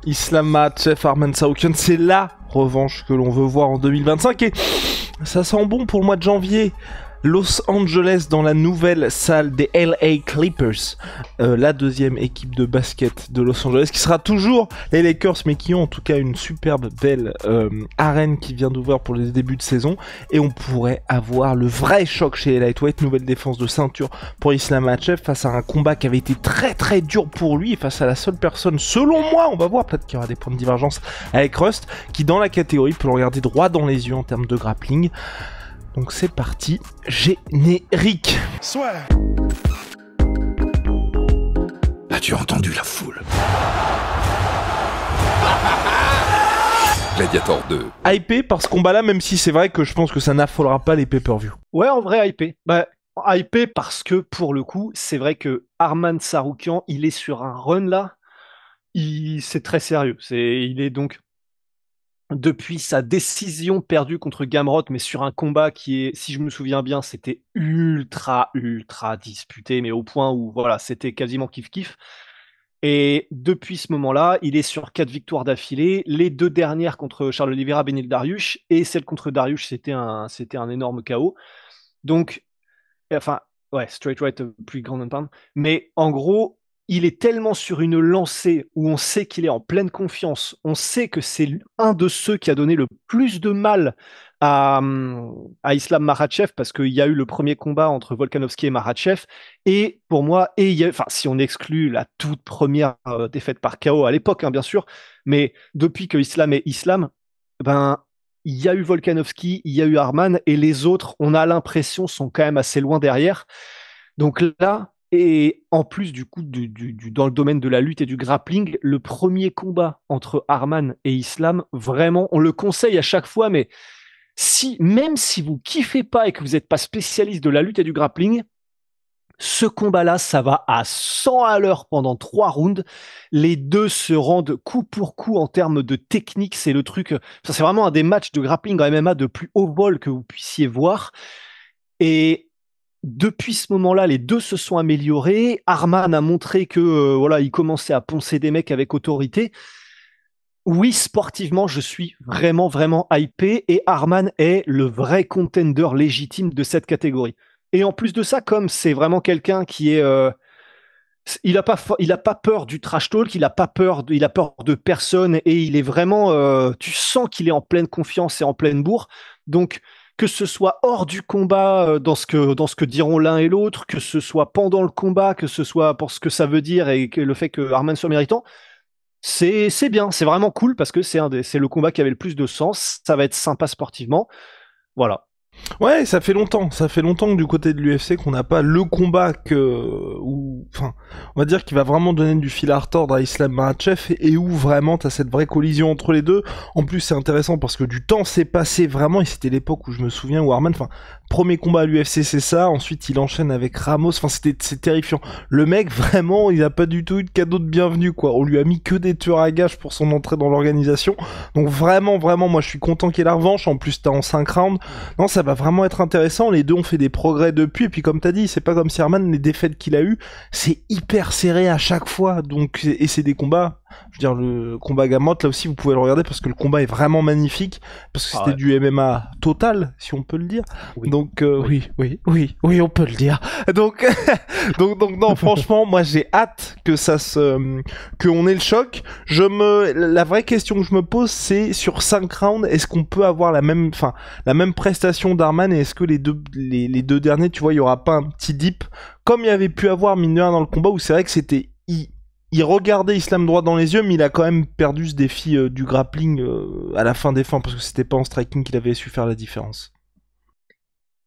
Islam Makhachev, Arman Tsarukyan, c'est la revanche que l'on veut voir en 2025 et ça sent bon pour le mois de janvier. Los Angeles dans la nouvelle salle des LA Clippers, la deuxième équipe de basket de Los Angeles qui sera toujours les Lakers mais qui ont en tout cas une superbe belle arène qui vient d'ouvrir pour les débuts de saison et on pourrait avoir le vrai choc chez les Lightweight, nouvelle défense de ceinture pour Islam Makhachev face à un combat qui avait été très très dur pour lui et face à la seule personne, selon moi, on va voir, peut-être qu'il y aura des points de divergence avec Rust, qui dans la catégorie peut le regarder droit dans les yeux en termes de grappling. Donc c'est parti, générique. Soit. As-tu entendu la foule? Gladiator 2. Hypé par ce combat-là, même si c'est vrai que je pense que ça n'affolera pas les pay-per-view. Ouais, en vrai, hypé. Hypé parce que, pour le coup, c'est vrai que Arman Tsarukyan, il est sur un run là. C'est très sérieux. Il est donc, depuis sa décision perdue contre Gamrot, mais sur un combat qui est, si je me souviens bien, c'était ultra disputé, mais au point où, voilà, c'était quasiment kiff-kiff. Et depuis ce moment-là, il est sur 4 victoires d'affilée, les 2 dernières contre Charles Oliveira, Benil Dariush, et celle contre Dariush, c'était un énorme KO. Donc, enfin, ouais, straight right, plus grand pound. Mais en gros, il est tellement sur une lancée où on sait qu'il est en pleine confiance. On sait que c'est un de ceux qui a donné le plus de mal à, à Islam Makhachev parce qu'il y a eu le premier combat entre Volkanovski et Makhachev. Et pour moi, si on exclut la toute première défaite par KO à l'époque, hein, bien sûr, mais depuis que Islam est Islam, ben, il y a eu Volkanovski, il y a eu Arman, et les autres, on a l'impression, sont quand même assez loin derrière. Donc là, et en plus du coup, dans le domaine de la lutte et du grappling, le premier combat entre Arman et Islam, vraiment, on le conseille à chaque fois, mais même si vous kiffez pas et que vous n'êtes pas spécialiste de la lutte et du grappling, ce combat-là, ça va à 100 à l'heure pendant 3 rounds. Les deux se rendent coup pour coup en termes de technique. C'est le truc. Ça, c'est vraiment un des matchs de grappling en MMA de plus haut vol que vous puissiez voir. Et depuis ce moment-là, les deux se sont améliorés. Arman a montré que voilà, il commençait à poncer des mecs avec autorité. Oui, sportivement, je suis vraiment hypé et Arman est le vrai contender légitime de cette catégorie. Et en plus de ça, comme c'est vraiment quelqu'un qui est, il a pas peur du trash talk, il a peur de personne et il est vraiment, tu sens qu'il est en pleine confiance et en pleine bourre. Donc que ce soit hors du combat, dans ce que diront l'un et l'autre, que ce soit pendant le combat, que ce soit pour ce que ça veut dire et que le fait que Arman soit méritant, c'est bien, c'est vraiment cool parce que c'est le combat qui avait le plus de sens. Ça va être sympa sportivement. Voilà. Ouais, ça fait longtemps que du côté de l'UFC qu'on n'a pas le combat enfin, on va dire qu'il va vraiment donner du fil à retordre à Islam Makhachev et où vraiment t'as cette vraie collision entre les deux. En plus, c'est intéressant parce que du temps s'est passé vraiment et c'était l'époque où je me souviens où Arman, enfin, premier combat à l'UFC c'est ça, ensuite il enchaîne avec Ramos, enfin c'est terrifiant. Le mec vraiment, il a pas du tout eu de cadeau de bienvenue quoi. On lui a mis que des tueurs à gages pour son entrée dans l'organisation. Donc vraiment, moi je suis content qu'il y ait la revanche. En plus t'as en 5 rounds. Non, ça va vraiment être intéressant. Les deux ont fait des progrès depuis. Et puis, comme t'as dit, c'est pas comme si Herman, les défaites qu'il a eues, c'est hyper serré à chaque fois. Donc, et c'est des combats. Je veux dire, le combat Gamrot, là aussi, vous pouvez le regarder parce que le combat est vraiment magnifique. Parce que c'était du MMA total, si on peut le dire. Oui. Donc, oui, on peut le dire. Donc, donc non, franchement, moi, j'ai hâte que qu'on ait le choc. La vraie question que je me pose, c'est sur 5 rounds, est-ce qu'on peut avoir la même prestation d'Arman et est-ce que les deux derniers, tu vois, il y aura pas un petit dip comme il y avait pu avoir mine de rien dans le combat où c'est vrai que c'était il regardait Islam droit dans les yeux mais il a quand même perdu ce défi du grappling à la fin des fins parce que c'était pas en striking qu'il avait su faire la différence.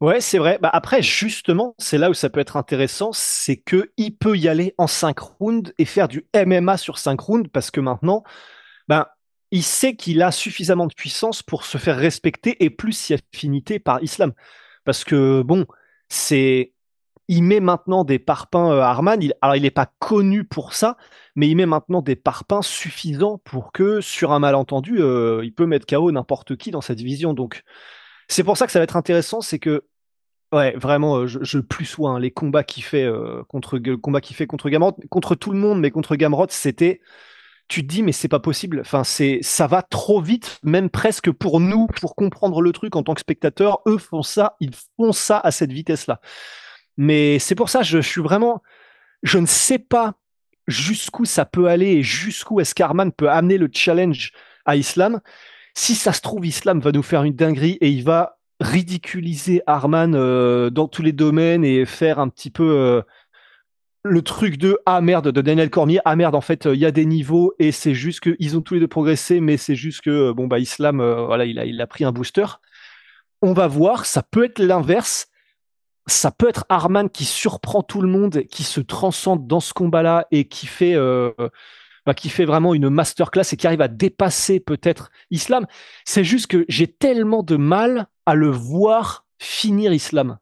Ouais, c'est vrai. Bah après, justement, c'est là où ça peut être intéressant, c'est que il peut y aller en 5 rounds et faire du MMA sur 5 rounds parce que maintenant, ben, il sait qu'il a suffisamment de puissance pour se faire respecter et plus si affinité par Islam. Parce que bon, c'est, il met maintenant des parpaings à Arman. Alors, il n'est pas connu pour ça, mais il met maintenant des parpaings suffisants pour que, sur un malentendu, il peut mettre KO n'importe qui dans sa division. Donc, c'est pour ça que ça va être intéressant, c'est que ouais, vraiment, je plus sois hein, les combats qu'il fait contre Gamrot, contre tout le monde, mais contre Gamrot, c'était tu te dis mais c'est pas possible. Enfin, ça va trop vite, même presque pour nous, pour comprendre le truc en tant que spectateur. Eux ils font ça à cette vitesse-là. Mais c'est pour ça, je ne sais pas jusqu'où ça peut aller et jusqu'où est-ce qu'Arman peut amener le challenge à Islam. Si ça se trouve, Islam va nous faire une dinguerie et il va ridiculiser Arman dans tous les domaines et faire un petit peu le truc de ah merde de Daniel Cormier, ah merde en fait il y a des niveaux et c'est juste que ils ont tous les deux progressé, mais c'est juste que bon bah Islam voilà il a pris un booster. On va voir, ça peut être l'inverse, ça peut être Arman qui surprend tout le monde, qui se transcende dans ce combat-là et qui fait vraiment une masterclass et qui arrive à dépasser peut-être Islam. C'est juste que j'ai tellement de mal à le voir finir Islam.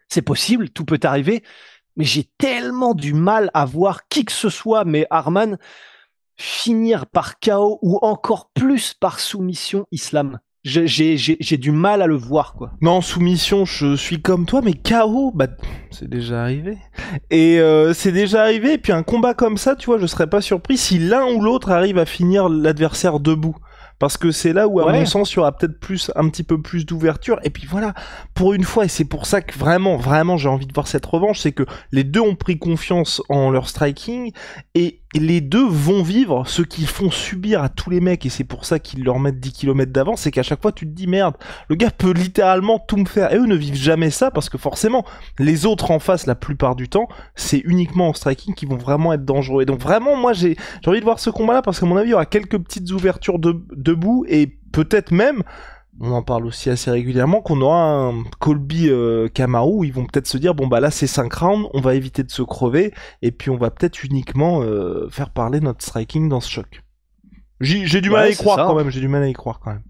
C'est possible, tout peut arriver, mais j'ai tellement du mal à voir qui que ce soit, mais Arman, finir par KO ou encore plus par soumission Islam. J'ai du mal à le voir, quoi. Non, soumission, je suis comme toi, mais KO, bah, c'est déjà arrivé. Et c'est déjà arrivé, et puis un combat comme ça, tu vois, je serais pas surpris si l'un ou l'autre arrive à finir l'adversaire debout. Parce que c'est là où, à mon sens, il y aura peut-être un petit peu plus d'ouverture. Et puis voilà, pour une fois, et c'est pour ça que vraiment, j'ai envie de voir cette revanche, c'est que les deux ont pris confiance en leur striking, et les deux vont vivre ce qu'ils font subir à tous les mecs, et c'est pour ça qu'ils leur mettent 10 km d'avance, c'est qu'à chaque fois, tu te dis, merde, le gars peut littéralement tout me faire. Et eux ne vivent jamais ça, parce que forcément, les autres en face, la plupart du temps, c'est uniquement en striking qui vont vraiment être dangereux. Et donc vraiment, moi, j'ai envie de voir ce combat-là, parce qu'à mon avis, il y aura quelques petites ouvertures debout, et peut-être même, on en parle aussi assez régulièrement, qu'on aura un Colby Kamaru où ils vont peut-être se dire bon bah là c'est 5 rounds, on va éviter de se crever et puis on va peut-être uniquement faire parler notre striking dans ce choc. J'ai du mal à y croire quand même, j'ai du mal à y croire quand même.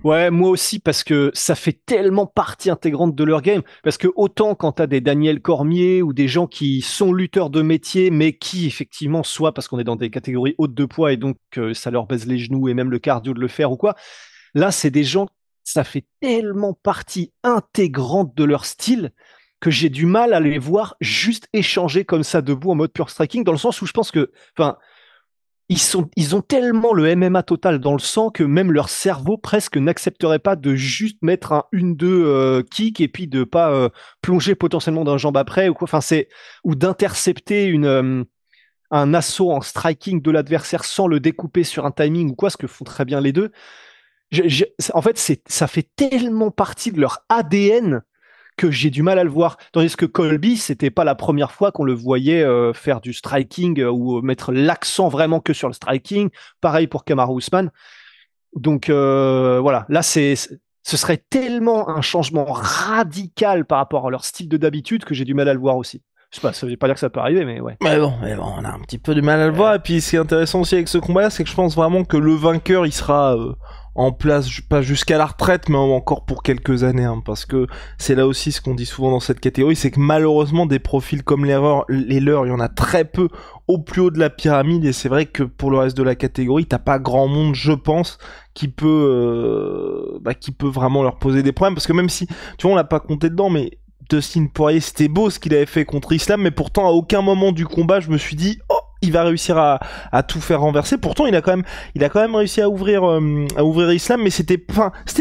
Ouais, moi aussi, parce que ça fait tellement partie intégrante de leur game. Parce que autant quand t'as des Daniel Cormier ou des gens qui sont lutteurs de métier, mais qui effectivement, soit parce qu'on est dans des catégories hautes de poids et donc ça leur baise les genoux et même le cardio de le faire ou quoi, là c'est des gens, ça fait tellement partie intégrante de leur style que j'ai du mal à les voir juste échanger comme ça debout en mode pure striking, dans le sens où je pense que, enfin, ils ont tellement le MMA total dans le sang que même leur cerveau presque n'accepterait pas de juste mettre un 1-2 kick et puis de pas plonger potentiellement d'un jambe après ou quoi. Enfin, ou d'intercepter un assaut en striking de l'adversaire sans le découper sur un timing ou quoi, ce que font très bien les deux. En fait, ça fait tellement partie de leur ADN que j'ai du mal à le voir. Tandis que Colby, c'était pas la première fois qu'on le voyait faire du striking ou mettre l'accent vraiment que sur le striking. Pareil pour Kamaru Usman. Donc voilà, là ce serait tellement un changement radical par rapport à leur style de d'habitude que j'ai du mal à le voir aussi. Je sais pas, ça veut pas dire que ça peut arriver, mais ouais. Mais bon, on a un petit peu du mal à le voir. Et puis, ce qui est intéressant aussi avec ce combat-là, c'est que je pense vraiment que le vainqueur, il sera en place, pas jusqu'à la retraite, mais encore pour quelques années. Hein, parce que c'est là aussi ce qu'on dit souvent dans cette catégorie, c'est que malheureusement, des profils comme les leurs, il y en a très peu au plus haut de la pyramide. Et c'est vrai que pour le reste de la catégorie, t'as pas grand monde, je pense, qui peut vraiment leur poser des problèmes. Parce que même si, tu vois, on l'a pas compté dedans, mais Dustin Poirier, c'était beau ce qu'il avait fait contre Islam, mais pourtant à aucun moment du combat je me suis dit oh il va réussir à tout faire renverser. Pourtant il a quand même réussi à ouvrir Islam, mais c'était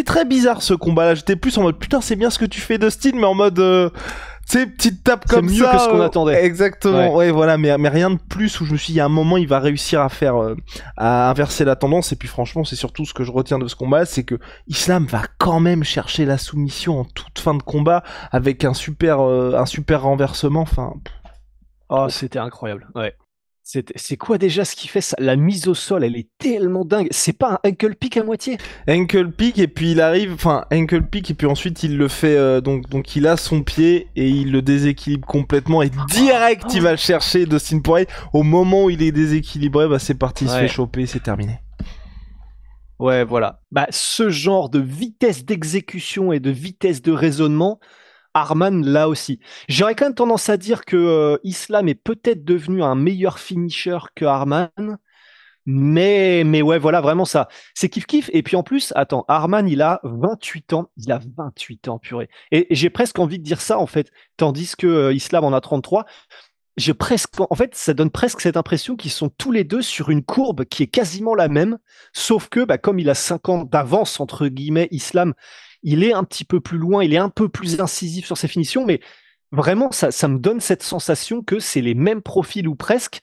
très bizarre ce combat-là. J'étais plus en mode putain c'est bien ce que tu fais Dustin, mais en mode tu sais, petite tape comme ça. C'est mieux que ce qu'on attendait. Exactement. Ouais, voilà, mais rien de plus où je me suis dit, il y a un moment, il va réussir à inverser la tendance. Et puis, franchement, c'est surtout ce que je retiens de ce combat, c'est que Islam va quand même chercher la soumission en toute fin de combat avec un super renversement. Enfin. Oh, c'était incroyable. Ouais. C'est quoi déjà ce qu'il fait ça? La mise au sol, elle est tellement dingue. C'est pas un ankle pick à moitié? Ankle pick et puis ankle pick et puis ensuite il le fait donc il a son pied et il le déséquilibre complètement et direct il va le chercher Dustin Poirier. Au moment où il est déséquilibré, bah c'est parti, il se fait choper, c'est terminé. Ouais, voilà. Bah ce genre de vitesse d'exécution et de vitesse de raisonnement, Arman là aussi. J'aurais quand même tendance à dire que Islam est peut-être devenu un meilleur finisher que Arman, mais ouais, voilà, vraiment ça. C'est kiff-kiff. Et puis en plus, attends, Arman, il a 28 ans. Il a 28 ans, purée. Et j'ai presque envie de dire ça, en fait. Tandis que Islam en a 33. En fait, ça donne presque cette impression qu'ils sont tous les deux sur une courbe qui est quasiment la même, sauf que, comme il a 5 ans d'avance, entre guillemets, Islam, il est un petit peu plus loin, il est un peu plus incisif sur ses finitions, mais vraiment, ça me donne cette sensation que c'est les mêmes profils ou presque,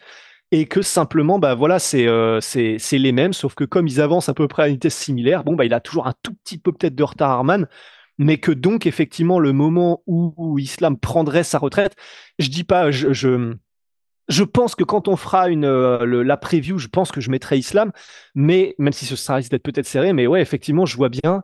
et que simplement, voilà, c'est les mêmes, sauf que comme ils avancent à peu près à une vitesse similaire, il a toujours un tout petit peu peut-être de retard Arman, mais que donc effectivement le moment où Islam prendrait sa retraite, je dis pas, je pense que quand on fera la preview, je pense que je mettrai Islam, mais même si ça risque d'être peut-être serré, mais ouais, effectivement, je vois bien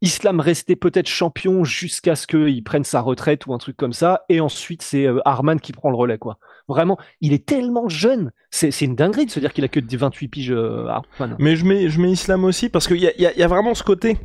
Islam rester peut-être champion jusqu'à ce qu'il prenne sa retraite ou un truc comme ça, et ensuite c'est Arman qui prend le relais, quoi. Vraiment, il est tellement jeune, c'est une dinguerie de se dire qu'il a que 28 piges, Arman. Mais je mets Islam aussi parce qu'il y a vraiment ce côté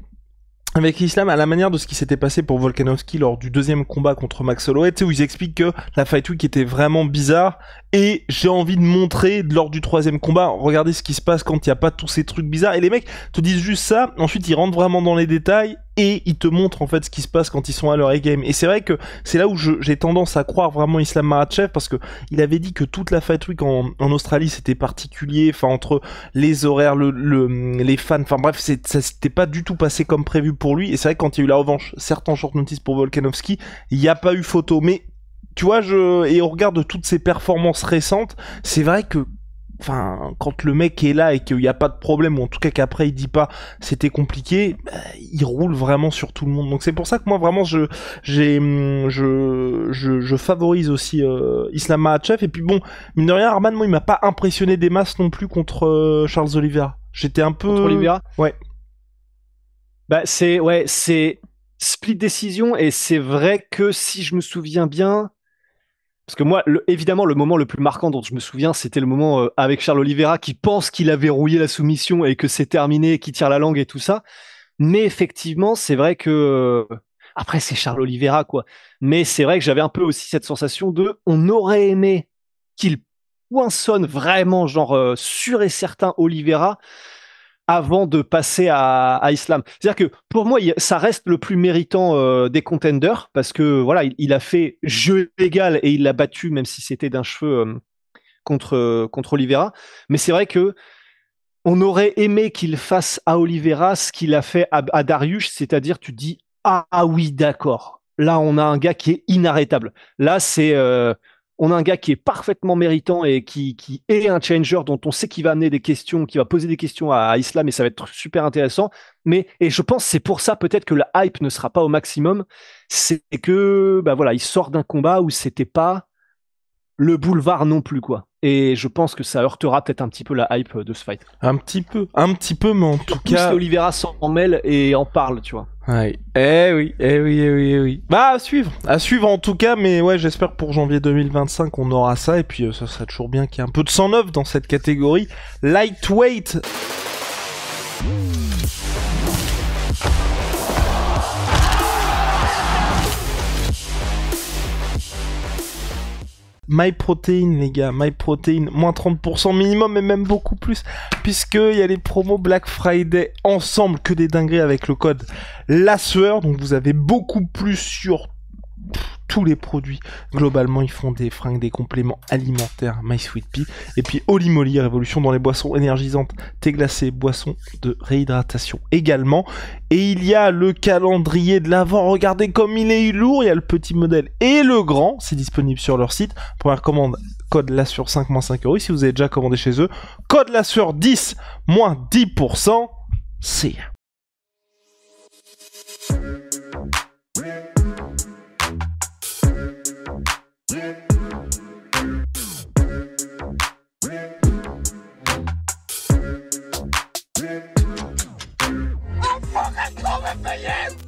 avec Islam à la manière de ce qui s'était passé pour Volkanovski lors du deuxième combat contre Max Holloway, tu sais, où ils expliquent que la Fight Week était vraiment bizarre, et j'ai envie de montrer lors du troisième combat, regardez ce qui se passe quand il n'y a pas tous ces trucs bizarres, et les mecs te disent juste ça, ensuite ils rentrent vraiment dans les détails, et ils te montrent en fait ce qui se passe quand ils sont à leur A-game. Et c'est vrai que c'est là où j'ai tendance à croire vraiment Islam Makhachev, parce que il avait dit que toute la Fight Week en Australie c'était particulier, enfin entre les horaires, les fans, enfin bref, ça s'était pas du tout passé comme prévu pour lui. Et c'est vrai que quand il y a eu la revanche, certes en short notice pour Volkanovski, il n'y a pas eu photo. Mais tu vois, et au regard de toutes ses performances récentes, c'est vrai que quand le mec est là et qu'il n'y a pas de problème, ou en tout cas qu'après il dit pas c'était compliqué, il roule vraiment sur tout le monde. Donc c'est pour ça que moi vraiment je favorise aussi Islam Makhachev. Et puis bon, mine de rien, Arman, moi il m'a pas impressionné des masses non plus contre Charles Oliveira. J'étais un peu... Contre Oliveira ? Ouais. C'est split décision, et c'est vrai que si je me souviens bien, parce que moi, évidemment, le moment le plus marquant dont je me souviens, c'était le moment avec Charles Oliveira qui pense qu'il a verrouillé la soumission et que c'est terminé, qui tire la langue et tout ça. Mais effectivement, c'est vrai que... après, c'est Charles Oliveira, quoi. Mais c'est vrai que j'avais un peu aussi cette sensation on aurait aimé qu'il poinçonne vraiment, genre, sûr et certain Oliveira, avant de passer à Islam. C'est-à-dire que pour moi, ça reste le plus méritant des contenders, parce que voilà, il a fait jeu égal et il l'a battu, même si c'était d'un cheveu contre Oliveira. Mais c'est vrai que on aurait aimé qu'il fasse à Oliveira ce qu'il a fait à Dariush, c'est-à-dire tu te dis ah oui, d'accord. Là, on a un gars qui est inarrêtable. Là, on a un gars qui est parfaitement méritant et qui est un changer dont on sait qu'il va amener des questions, qui va poser des questions à Islam, et ça va être super intéressant. Et je pense que c'est pour ça peut-être que la hype ne sera pas au maximum. C'est que, voilà, il sort d'un combat où c'était pas le boulevard non plus, quoi. Et je pense que ça heurtera peut-être un petit peu la hype de ce fight. Un petit peu, mais en tout cas... Si Oliveira s'en mêle et en parle, tu vois. Ouais. Eh oui. Bah, à suivre en tout cas, mais ouais, j'espère que pour janvier 2025, on aura ça, et puis ça serait toujours bien qu'il y ait un peu de sang neuf dans cette catégorie. Lightweight. MyProtein, les gars, MyProtein, moins 30% minimum, et même beaucoup plus, puisqu'il y a les promos Black Friday ensemble, que des dingueries avec le code La Sueur, donc vous avez beaucoup plus sur tous les produits. Globalement, ils font des fringues, des compléments alimentaires, My Sweet Pea, et puis Holy Moly, révolution dans les boissons énergisantes, thé glacé, boissons de réhydratation également. Et il y a le calendrier de l'Avent, regardez comme il est lourd, il y a le petit modèle et le grand, c'est disponible sur leur site. Première commande, code La Sueur 5 moins 5 €, si vous avez déjà commandé chez eux, code La Sueur 10 moins 10%, c'est... Come and play him!